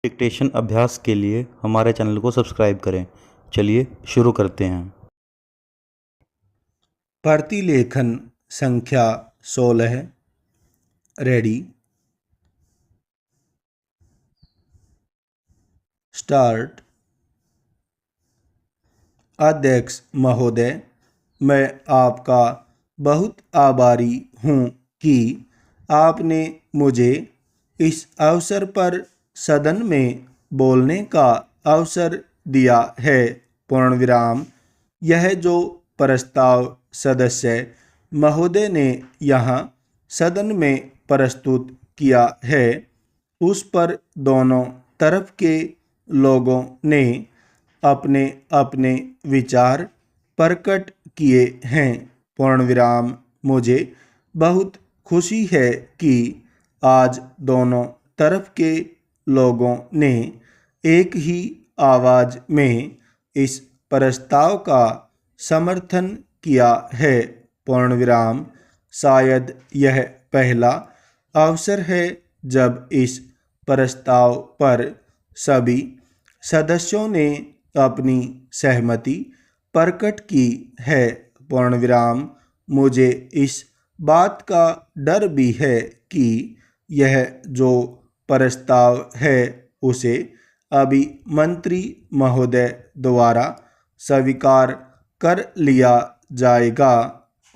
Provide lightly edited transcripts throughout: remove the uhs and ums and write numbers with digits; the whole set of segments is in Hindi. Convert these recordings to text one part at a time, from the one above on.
डिक्टेशन अभ्यास के लिए हमारे चैनल को सब्सक्राइब करें। चलिए शुरू करते हैं। प्रतिलेखन संख्या 16। Ready, start. अध्यक्ष महोदय, मैं आपका बहुत आभारी हूँ कि आपने मुझे इस अवसर पर सदन में बोलने का अवसर दिया है। पूर्ण विराम। यह जो प्रस्ताव सदस्य महोदय ने यहाँ सदन में प्रस्तुत किया है, उस पर दोनों तरफ के लोगों ने अपने अपने विचार प्रकट किए हैं। पूर्ण विराम। मुझे बहुत खुशी है कि आज दोनों तरफ के लोगों ने एक ही आवाज़ में इस प्रस्ताव का समर्थन किया है। पूर्ण विराम। शायद यह पहला अवसर है जब इस प्रस्ताव पर सभी सदस्यों ने अपनी सहमति प्रकट की है। पूर्ण विराम। मुझे इस बात का डर भी है कि यह जो प्रस्ताव है उसे अभी मंत्री महोदय द्वारा स्वीकार कर लिया जाएगा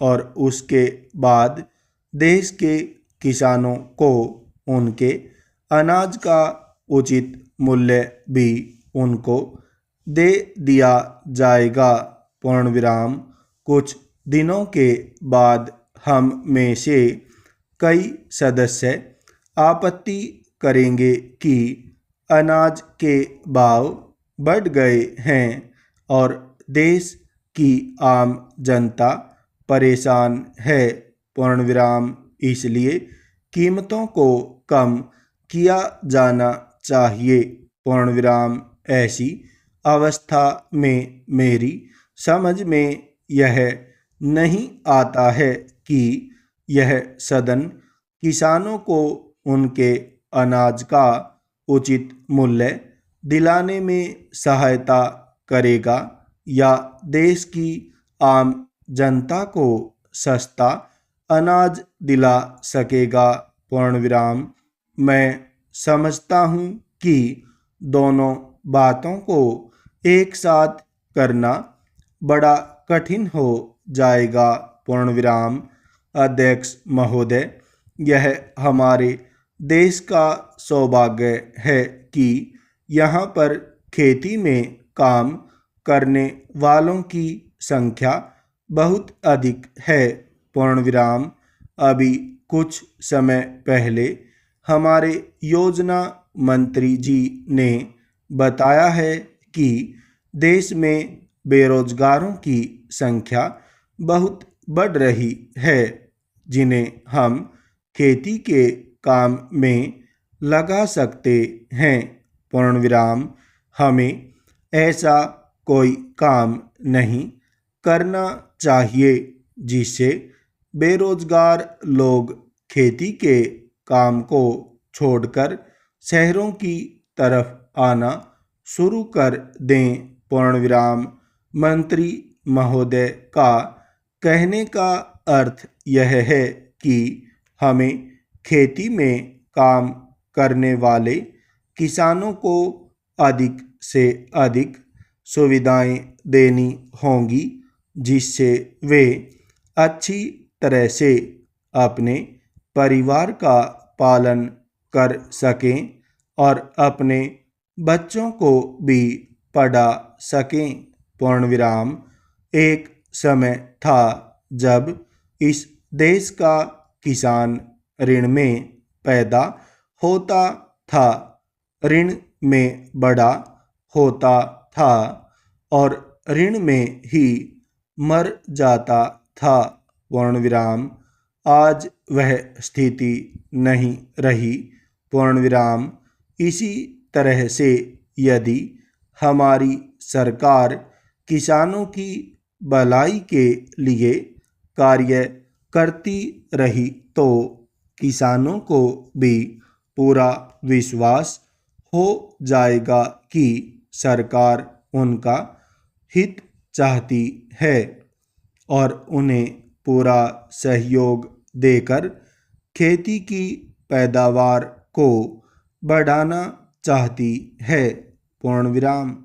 और उसके बाद देश के किसानों को उनके अनाज का उचित मूल्य भी उनको दे दिया जाएगा। पूर्ण विराम। कुछ दिनों के बाद हम में से कई सदस्य आपत्ति करेंगे कि अनाज के भाव बढ़ गए हैं और देश की आम जनता परेशान है। पूर्ण विराम। इसलिए कीमतों को कम किया जाना चाहिए। पूर्ण विराम। ऐसी अवस्था में मेरी समझ में यह नहीं आता है कि यह सदन किसानों को उनके अनाज का उचित मूल्य दिलाने में सहायता करेगा या देश की आम जनता को सस्ता अनाज दिला सकेगा। पूर्ण विराम। मैं समझता हूँ कि दोनों बातों को एक साथ करना बड़ा कठिन हो जाएगा। पूर्ण विराम। अध्यक्ष महोदय, यह हमारे देश का सौभाग्य है कि यहाँ पर खेती में काम करने वालों की संख्या बहुत अधिक है। पूर्ण विराम। अभी कुछ समय पहले हमारे योजना मंत्री जी ने बताया है कि देश में बेरोजगारों की संख्या बहुत बढ़ रही है, जिन्हें हम खेती के काम में लगा सकते हैं। पूर्ण विराम। हमें ऐसा कोई काम नहीं करना चाहिए जिससे बेरोजगार लोग खेती के काम को छोड़कर शहरों की तरफ आना शुरू कर दें। पूर्ण विराम। मंत्री महोदय का कहने का अर्थ यह है कि हमें खेती में काम करने वाले किसानों को अधिक से अधिक सुविधाएं देनी होंगी जिससे वे अच्छी तरह से अपने परिवार का पालन कर सकें और अपने बच्चों को भी पढ़ा सकें। पूर्ण विराम। एक समय था जब इस देश का किसान ऋण में पैदा होता था, ऋण में बड़ा होता था और ऋण में ही मर जाता था। पूर्ण विराम। आज वह स्थिति नहीं रही। पूर्ण विराम। इसी तरह से यदि हमारी सरकार किसानों की भलाई के लिए कार्य करती रही तो किसानों को भी पूरा विश्वास हो जाएगा कि सरकार उनका हित चाहती है और उन्हें पूरा सहयोग देकर खेती की पैदावार को बढ़ाना चाहती है। पूर्ण विराम।